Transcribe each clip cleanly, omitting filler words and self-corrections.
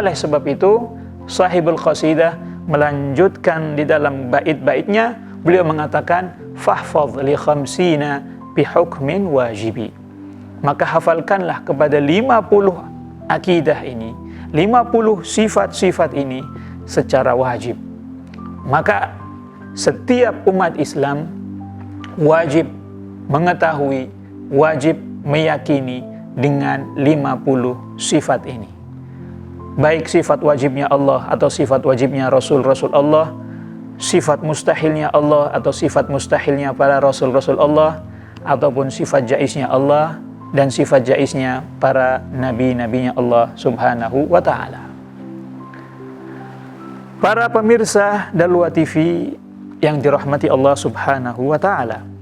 Oleh sebab itu, sahibul qasidah melanjutkan di dalam bait-baitnya, beliau mengatakan, fahfadh li khamsina bihukmin wajibi. Maka hafalkanlah kepada 50 akidah ini, 50 sifat-sifat ini secara wajib. Maka setiap umat Islam wajib mengetahui, wajib meyakini dengan 50 sifat ini. Baik sifat wajibnya Allah atau sifat wajibnya Rasul-Rasul Allah, sifat mustahilnya Allah atau sifat mustahilnya para Rasul-Rasul Allah, ataupun sifat jaiznya Allah dan sifat jaiznya para nabi-nabinya Allah subhanahu wa ta'ala. Para pemirsa Daluwa TV yang dirahmati Allah subhanahu wa ta'ala,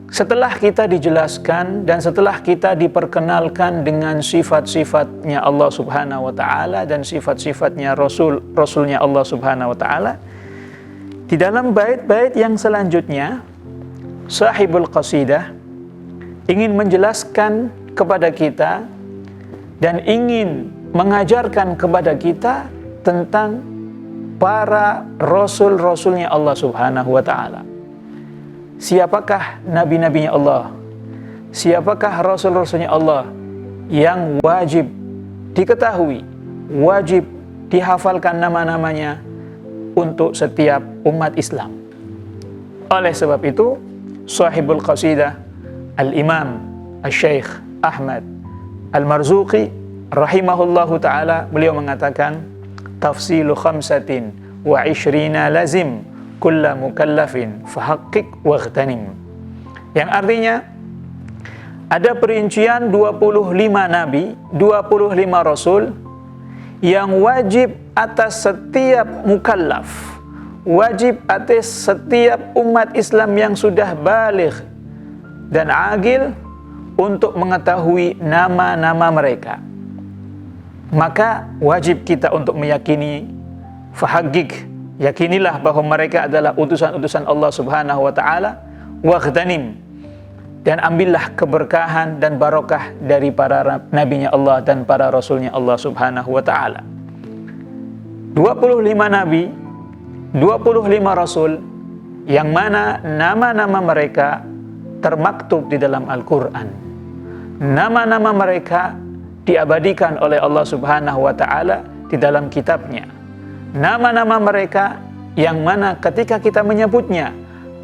setelah kita dijelaskan dan setelah kita diperkenalkan dengan sifat-sifatnya Allah subhanahu wa ta'ala dan sifat-sifatnya Rasulnya Allah subhanahu wa ta'ala, di dalam bait-bait yang selanjutnya, sahibul qasidah ingin menjelaskan kepada kita dan ingin mengajarkan kepada kita tentang para Rasul-Rasulnya Allah subhanahu wa ta'ala. Siapakah nabi-nabinya Allah? Siapakah Rasul-Rasulnya Allah yang wajib diketahui, wajib dihafalkan nama-namanya untuk setiap umat Islam? Oleh sebab itu, sahibul qasidah Al-Imam Al-Syeikh Ahmad Al-Marzuqi rahimahullahu ta'ala, beliau mengatakan, tafsilu khamsatin wa ishrina lazim kulla mukallafin fahaqqiq waghtanim. Yang artinya, ada perincian 25 nabi, 25 rasul yang wajib atas setiap mukallaf, wajib atas setiap umat Islam yang sudah baligh dan agil untuk mengetahui nama-nama mereka. Maka wajib kita untuk meyakini, fahaqqiq, yakinilah bahwa mereka adalah utusan-utusan Allah subhanahu wa ta'ala, waghtanim, dan ambillah keberkahan dan barokah dari para nabinya Allah dan para rasulnya Allah subhanahu wa ta'ala. 25 nabi, 25 rasul, yang mana nama-nama mereka termaktub di dalam Al-Quran. Nama-nama mereka diabadikan oleh Allah subhanahu wa ta'ala di dalam kitabnya. Nama-nama mereka yang mana ketika kita menyebutnya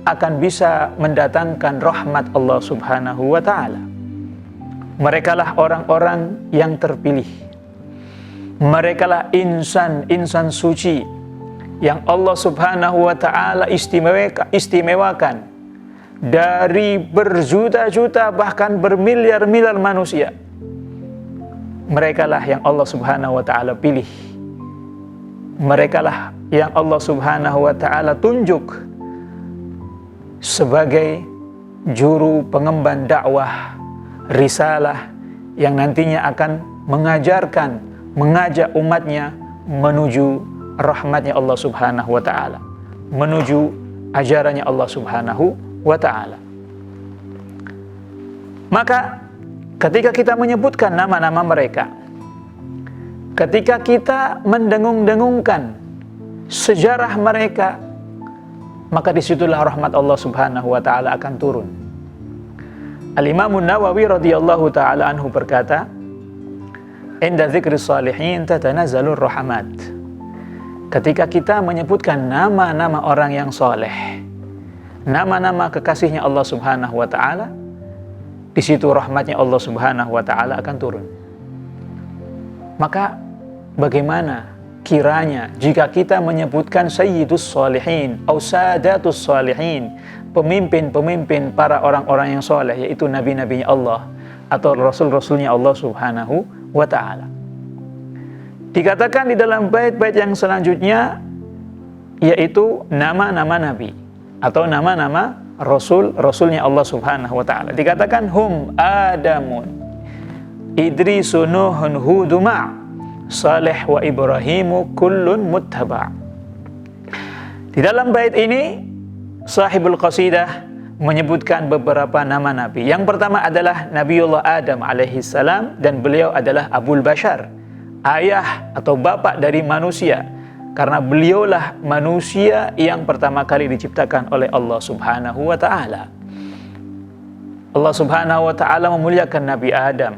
akan bisa mendatangkan rahmat Allah subhanahu wa ta'ala. Merekalah orang-orang yang terpilih. Merekalah insan suci yang Allah subhanahu wa ta'ala istimewakan dari berjuta-juta bahkan bermiliar-miliar manusia. Merekalah yang Allah subhanahu wa ta'ala pilih. Merekalah yang Allah subhanahu wa ta'ala tunjuk sebagai juru pengemban dakwah risalah yang nantinya akan mengajarkan, mengajak umatnya menuju rahmatnya Allah subhanahu wa ta'ala, menuju ajarannya Allah subhanahu wa ta'ala. Maka ketika kita menyebutkan nama-nama mereka, ketika kita mendengung-dengungkan sejarah mereka, maka disitulah rahmat Allah subhanahu wa ta'ala akan turun. Al-Imam Nawawi radhiyallahu ta'ala anhu berkata, inda dzikri salihin tatanazalur rahmat. Ketika kita menyebutkan nama-nama orang yang soleh, nama-nama kekasihnya Allah subhanahu wa ta'ala, di situ rahmatnya Allah subhanahu wa ta'ala akan turun. Maka bagaimana kiranya jika kita menyebutkan sayyidus salihin atau sadatus salihin, pemimpin-pemimpin para orang-orang yang soleh, yaitu nabi-nabinya Allah atau rasul-rasulnya Allah subhanahu wa ta'ala. Dikatakan di dalam bait-bait yang selanjutnya, yaitu nama-nama nabi atau nama-nama rasul-rasulnya Allah subhanahu wa ta'ala. Dikatakan hum Adamun, Idrisu, Nuhun, Hudu, Saleh wa Ibrahimu kullun muttaba'. Di dalam bait ini sahibul qasidah menyebutkan beberapa nama nabi. Yang pertama adalah Nabiullah Adam alaihi salam, dan beliau adalah Abul Bashar, ayah atau bapak dari manusia, karena beliaulah manusia yang pertama kali diciptakan oleh Allah Subhanahu wa Ta'ala. Allah Subhanahu wa Ta'ala memuliakan Nabi Adam,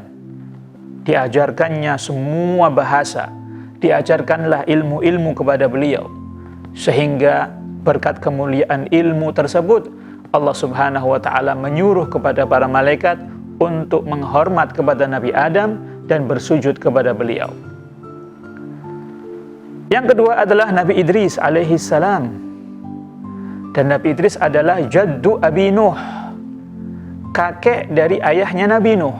diajarkannya semua bahasa, diajarkanlah ilmu-ilmu kepada beliau, sehingga berkat kemuliaan ilmu tersebut Allah Subhanahu wa Ta'ala menyuruh kepada para malaikat untuk menghormat kepada Nabi Adam dan bersujud kepada beliau. Yang kedua adalah Nabi Idris alaihi salam. Dan Nabi Idris adalah jaddu Abi Nuh, kakek dari ayahnya Nabi Nuh.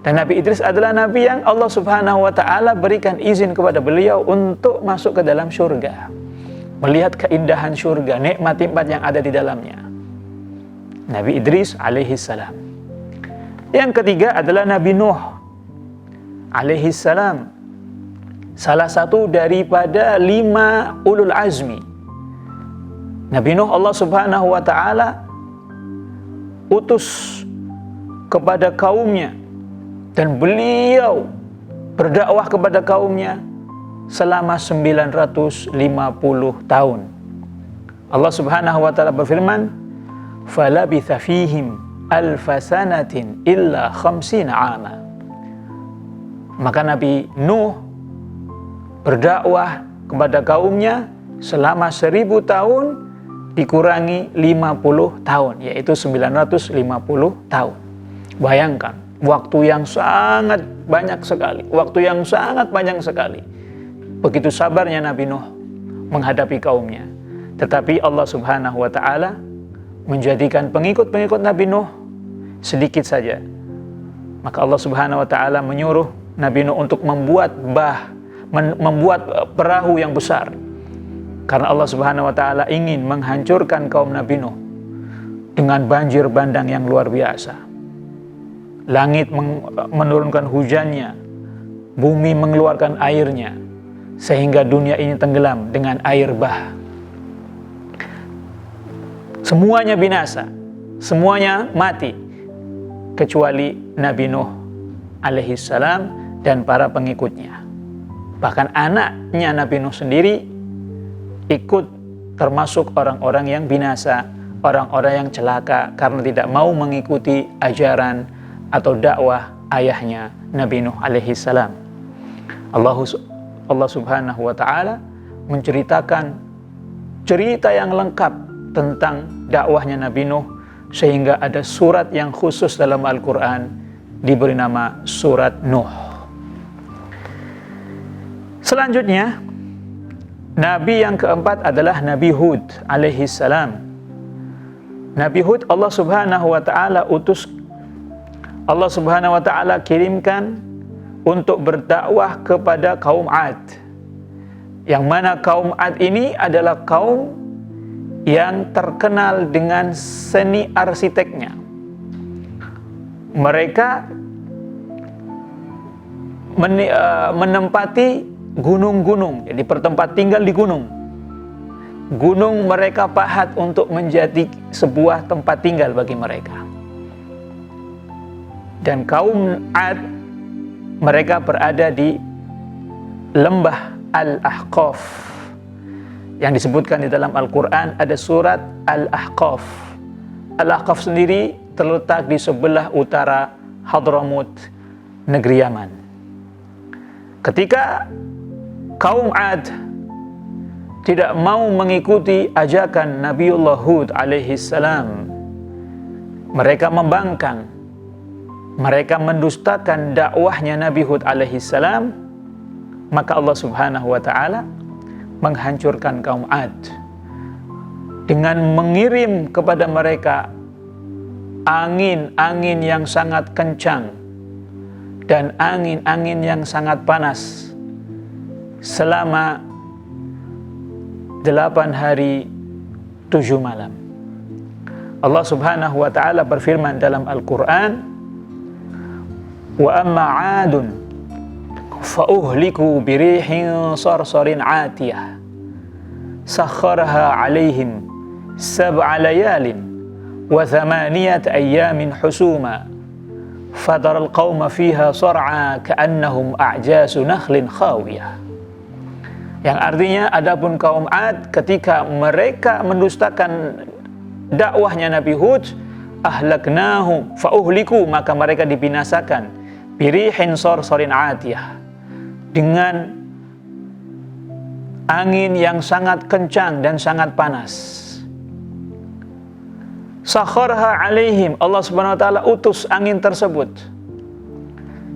Dan Nabi Idris adalah Nabi yang Allah Subhanahu wa Ta'ala berikan izin kepada beliau untuk masuk ke dalam surga, melihat keindahan surga, nikmat-nikmat yang ada di dalamnya. Nabi Idris alaihi salam. Yang ketiga adalah Nabi Nuh alaihi salam, salah satu daripada 5 ulul azmi. Nabi Nuh Allah Subhanahu wa Ta'ala utus kepada kaumnya, dan beliau berdakwah kepada kaumnya selama 950 tahun. Allah Subhanahu wa Ta'ala berfirman, "Falabitha fihim alfasanatin illa khamsina 'ama." Maka Nabi Nuh berdakwah kepada kaumnya selama 1000 tahun dikurangi 50 tahun, yaitu 950 tahun. Bayangkan, waktu yang sangat banyak sekali, waktu yang sangat panjang sekali. Begitu sabarnya Nabi Nuh menghadapi kaumnya. Tetapi Allah Subhanahu wa Ta'ala menjadikan pengikut-pengikut Nabi Nuh sedikit saja. Maka Allah Subhanahu wa Ta'ala menyuruh Nabi Nuh untuk membuat perahu yang besar. Karena Allah Subhanahu wa Ta'ala ingin menghancurkan kaum Nabi Nuh dengan banjir bandang yang luar biasa. Langit menurunkan hujannya, bumi mengeluarkan airnya, sehingga dunia ini tenggelam dengan air bah. Semuanya binasa, semuanya mati, kecuali Nabi Nuh alaihi salam dan para pengikutnya. Bahkan anaknya Nabi Nuh sendiri ikut termasuk orang-orang yang binasa, orang-orang yang celaka karena tidak mau mengikuti ajaran atau dakwah ayahnya Nabi Nuh alaihi salam. Allah Subhanahu wa Ta'ala menceritakan cerita yang lengkap tentang dakwahnya Nabi Nuh, sehingga ada surat yang khusus dalam Al-Quran diberi nama surat Nuh. Selanjutnya, Nabi yang keempat adalah Nabi Hud alaihi salam. Nabi Hud Allah Subhanahu wa Ta'ala Allah Subhanahu wa Ta'ala kirimkan untuk berdakwah kepada kaum Ad, yang mana kaum Ad ini adalah kaum yang terkenal dengan seni arsiteknya. Mereka menempati gunung-gunung, jadi bertempat tinggal di gunung. Gunung mereka pahat untuk menjadi sebuah tempat tinggal bagi mereka. Dan kaum Ad, mereka berada di lembah Al-Ahqaf, yang disebutkan di dalam Al-Quran ada surat Al-Ahqaf. Al-Ahqaf sendiri terletak di sebelah utara Hadramut, negeri Yaman. Ketika kaum Ad tidak mau mengikuti ajakan Nabiullah Hud alaihi salam, mereka membangkang, mereka mendustakan dakwahnya Nabi Hud alaihi salam, maka Allah Subhanahu wa Ta'ala menghancurkan kaum Ad dengan mengirim kepada mereka angin-angin yang sangat kencang dan angin-angin yang sangat panas selama 8 hari 7 malam. Allah Subhanahu wa Ta'ala berfirman dalam Al-Quran, "Wa amma 'adun fa uhliku birihin sarsarin 'atiyah sakharaha 'alaihim sab'a layalin wa 8 ayyamin husuma fataral qauma fiha sar'a ka'annahum a'jazu nakhlin khawiyah. Yang artinya, adapun kaum Ad ketika mereka mendustakan dakwahnya Nabi Hud, ahlaknahum fauhliku, maka mereka dibinasakan birihin sarsarin atiyah, dengan angin yang sangat kencang dan sangat panas. Sakharha alaihim, Allah Subhanahu wa taala utus angin tersebut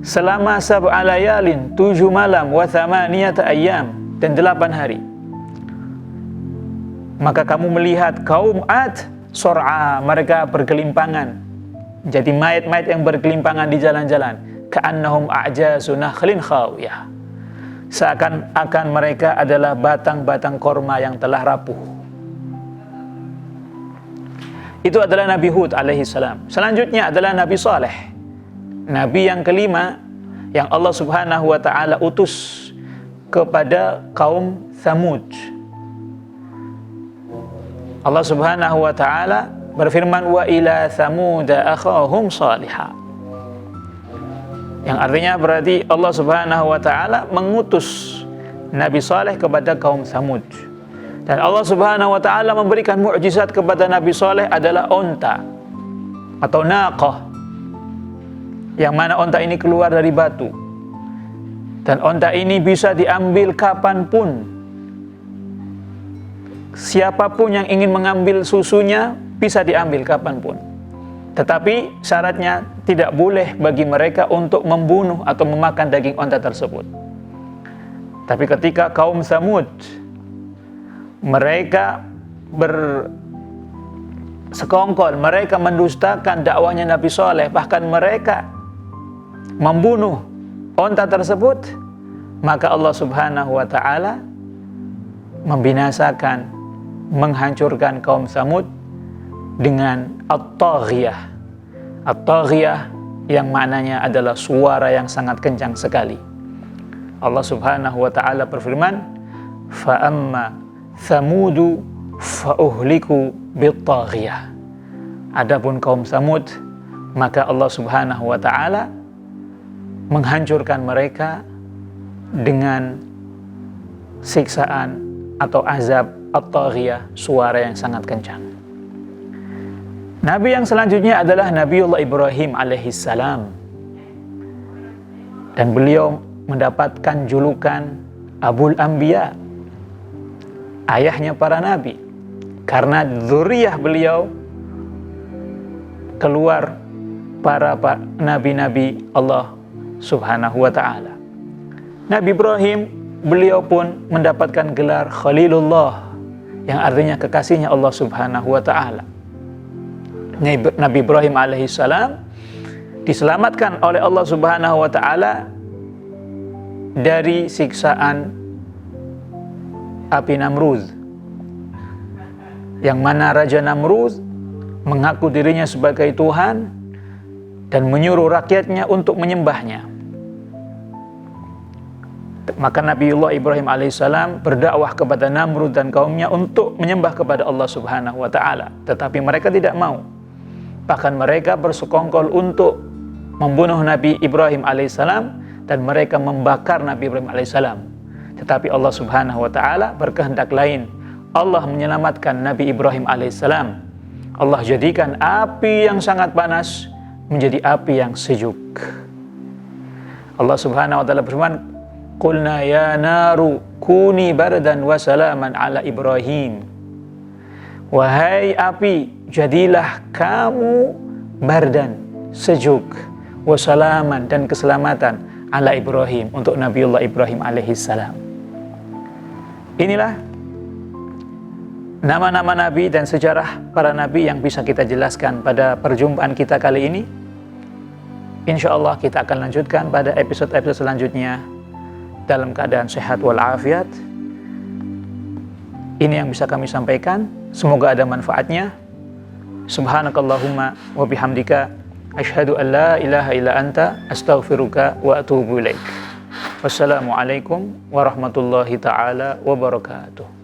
selama 7 layalin, 7 malam, wa 8 ayyam, dan 8 hari. Maka kamu melihat kaum Ad sor'a, mereka bergelimpangan, jadi mayat-mayat yang bergelimpangan di jalan-jalan. Ka'annahum a'jazu nakhlin khawiyah, seakan-akan mereka adalah batang-batang korma yang telah rapuh. Itu adalah Nabi Hud alaihi salam. Selanjutnya adalah Nabi Saleh, Nabi yang kelima yang Allah Subhanahu wa ta'ala utus kepada kaum Thamud. Allah Subhanahu wa ta'ala berfirman, wa ila Thamuda akhahum salihah, yang artinya berarti Allah Subhanahu wa ta'ala mengutus Nabi Saleh kepada kaum Thamud. Dan Allah Subhanahu wa ta'ala memberikan mukjizat kepada Nabi Saleh adalah onta atau naqah, yang mana onta ini keluar dari batu, dan onta ini bisa diambil kapanpun. Siapapun yang ingin mengambil susunya bisa diambil kapanpun. Tetapi syaratnya tidak boleh bagi mereka untuk membunuh atau memakan daging onta tersebut. Tapi ketika kaum Tsamud mereka bersekongkol, mereka mendustakan dakwahnya Nabi Saleh, bahkan mereka membunuh onta tersebut, maka Allah Subhanahu wa ta'ala membinasakan, menghancurkan kaum Tsamud dengan at-taghiyah. At-taghiyah yang maknanya adalah suara yang sangat kencang sekali. Allah Subhanahu wa ta'ala berfirman, fa amma Tsamudu fa'uhliku bit-taghiyah. Adapun kaum Tsamud, maka Allah Subhanahu wa ta'ala menghancurkan mereka dengan siksaan atau azab at-taghiyah, suara yang sangat kencang. Nabi yang selanjutnya adalah Nabiullah Ibrahim alaihissalam, dan beliau mendapatkan julukan Abul Anbiya, ayahnya para nabi, karena dzurriyyah beliau keluar para nabi-nabi Allah Subhanahu wa ta'ala. Nabi Ibrahim, beliau pun mendapatkan gelar Khalilullah, yang artinya kekasihnya Allah Subhanahu wa ta'ala. Nabi Ibrahim alaihissalam diselamatkan oleh Allah Subhanahu wa ta'ala dari siksaan api Namrud, yang mana Raja Namrud mengaku dirinya sebagai Tuhan dan menyuruh rakyatnya untuk menyembahnya. Maka Nabiullah Ibrahim alaihissalam berdakwah kepada Namrud dan kaumnya untuk menyembah kepada Allah Subhanahu wa ta'ala, tetapi mereka tidak mau. Bahkan mereka bersekongkol untuk membunuh Nabi Ibrahim alaihissalam, dan mereka membakar Nabi Ibrahim alaihissalam. Tetapi Allah Subhanahu wa ta'ala berkehendak lain. Allah menyelamatkan Nabi Ibrahim alaihissalam. Allah jadikan api yang sangat panas menjadi api yang sejuk. Allah Subhanahu wa ta'ala berfirman, qulna ya naru kuni bardan wa salaman ala Ibrahim. Wahai api, jadilah kamu bardan, sejuk, wa salaman, dan keselamatan ala Ibrahim, untuk Nabiullah Ibrahim alaihissalam. Inilah nama-nama nabi dan sejarah para nabi yang bisa kita jelaskan pada perjumpaan kita kali ini. Insya Allah kita akan lanjutkan pada episode-episode selanjutnya dalam keadaan sehat walafiat. Ini yang bisa kami sampaikan. Semoga ada manfaatnya. Subhanakallahumma wa bihamdika asyhadu an la ilaha illa anta astaghfiruka wa atubu ilaik. Wassalamualaikum warahmatullahi ta'ala wabarakatuh.